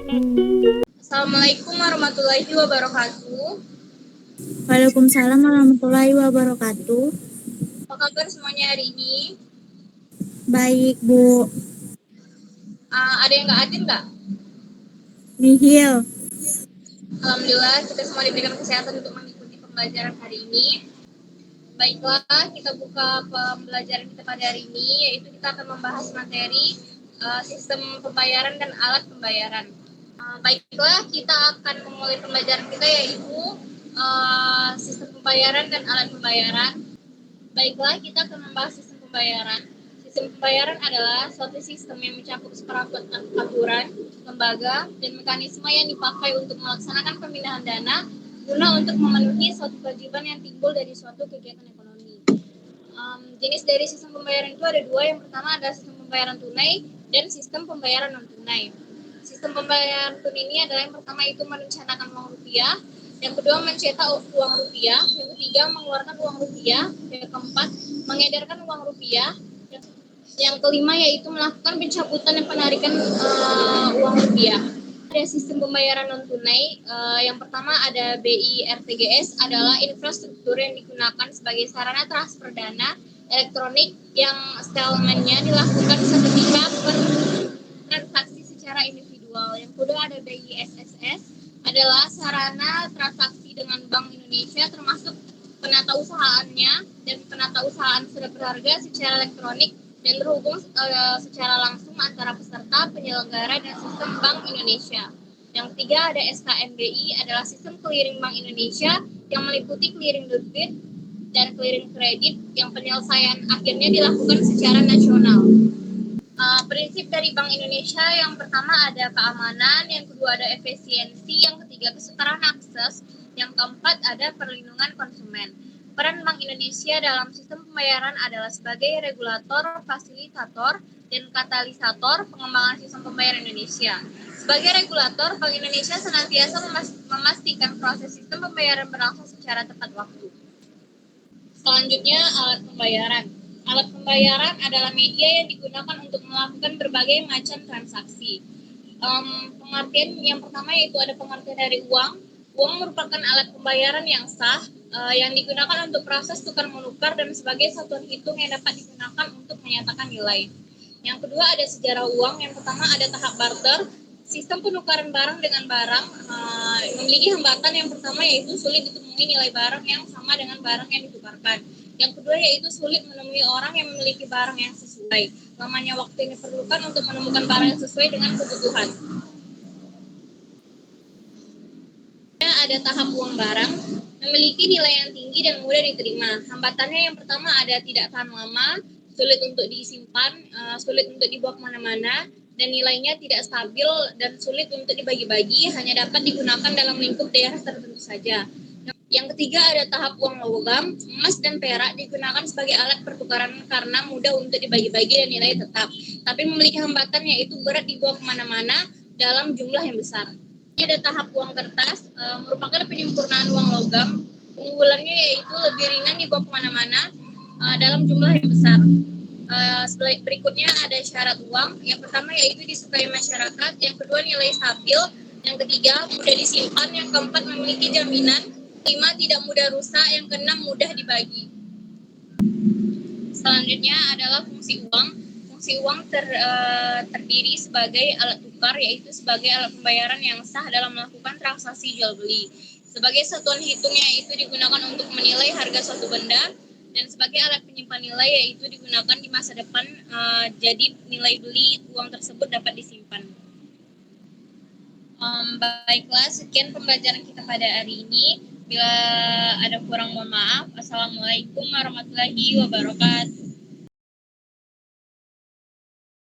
Assalamualaikum warahmatullahi wabarakatuh. Waalaikumsalam warahmatullahi wabarakatuh. Apa kabar semuanya hari ini? Baik, Bu. Ada yang nggak adil nggak? Nihil. Alhamdulillah kita semua diberikan kesehatan untuk mengikuti pembelajaran hari ini. Baiklah, kita buka pembelajaran kita pada hari ini, yaitu kita akan membahas materi sistem pembayaran dan alat pembayaran. Baiklah, kita akan memulai pembelajaran kita yaitu sistem pembayaran dan alat pembayaran. Baiklah, kita akan membahas sistem pembayaran. Sistem pembayaran adalah suatu sistem yang mencakup seperangkat aturan, lembaga, dan mekanisme yang dipakai untuk melaksanakan pemindahan dana guna untuk memenuhi suatu kewajiban yang timbul dari suatu kegiatan ekonomi. Jenis dari sistem pembayaran itu ada dua. Yang pertama adalah sistem pembayaran tunai dan sistem pembayaran non tunai. Sistem pembayaran tunai ini adalah yang pertama itu merencanakan uang rupiah, yang kedua mencetak uang rupiah, yang ketiga mengeluarkan uang rupiah, yang keempat mengedarkan uang rupiah, yang kelima yaitu melakukan pencabutan dan penarikan uang rupiah. Ada sistem pembayaran non tunai. Yang pertama ada BI RTGS, adalah infrastruktur yang digunakan sebagai sarana transfer dana elektronik yang settlementnya dilakukan seketika per transaksi secara individual. Yang kedua ada BI SSS, adalah sarana transaksi dengan Bank Indonesia termasuk penata usahaannya dan penata usahaan sudah berharga secara elektronik dan terhubung secara langsung antara peserta, penyelenggara, dan sistem Bank Indonesia. Yang ketiga ada SKMBI, adalah sistem clearing Bank Indonesia yang meliputi clearing debit dan clearing kredit yang penyelesaian akhirnya dilakukan secara nasional. Prinsip dari Bank Indonesia yang pertama ada keamanan, yang kedua ada efisiensi, yang ketiga kesetaraan akses, yang keempat ada perlindungan konsumen. Peran Bank Indonesia dalam sistem pembayaran adalah sebagai regulator, fasilitator, dan katalisator pengembangan sistem pembayaran Indonesia. Sebagai regulator, Bank Indonesia senantiasa memastikan proses sistem pembayaran berlangsung secara tepat waktu. Selanjutnya, alat pembayaran. Alat pembayaran adalah media yang digunakan untuk melakukan berbagai macam transaksi. Pengertian yang pertama yaitu ada pengertian dari uang. Uang merupakan alat pembayaran yang sah yang digunakan untuk proses tukar menukar dan sebagai satuan hitung yang dapat digunakan untuk menyatakan nilai. Yang kedua ada sejarah uang. Yang pertama ada tahap barter. Sistem penukaran barang dengan barang memiliki hambatan. Yang pertama yaitu sulit ditemui nilai barang yang sama dengan barang yang ditukarkan. Yang kedua yaitu sulit menemui orang yang memiliki barang yang sesuai. Lamanya waktu yang diperlukan untuk menemukan barang yang sesuai dengan kebutuhan. Ada tahap uang barang, memiliki nilai yang tinggi dan mudah diterima. Hambatannya yang pertama ada tidak tahan lama, sulit untuk disimpan, sulit untuk dibawa kemana-mana, dan nilainya tidak stabil dan sulit untuk dibagi-bagi, hanya dapat digunakan dalam lingkup daerah tertentu saja. Yang ketiga ada tahap uang logam, emas dan perak digunakan sebagai alat pertukaran karena mudah untuk dibagi-bagi dan nilai tetap, tapi memiliki hambatan yaitu berat dibawa kemana-mana dalam jumlah yang besar. Ada tahap uang kertas, merupakan penyempurnaan uang logam. Keunggulannya yaitu lebih ringan dibawa kemana-mana dalam jumlah yang besar. Berikutnya ada syarat uang. Yang pertama yaitu disukai masyarakat, yang kedua nilai stabil, yang ketiga mudah disimpan, yang keempat memiliki jaminan, kelima tidak mudah rusak, yang keenam mudah dibagi. Selanjutnya adalah fungsi uang. Fungsi uang terdiri sebagai alat tukar, yaitu sebagai alat pembayaran yang sah dalam melakukan transaksi jual beli. Sebagai satuan hitungnya itu digunakan untuk menilai harga suatu benda, dan sebagai alat penyimpan nilai yaitu digunakan di masa depan, jadi nilai beli uang tersebut dapat disimpan. Baiklah, sekian pembelajaran kita pada hari ini. Bila ada kurang mohon maaf. Assalamualaikum warahmatullahi wabarakatuh.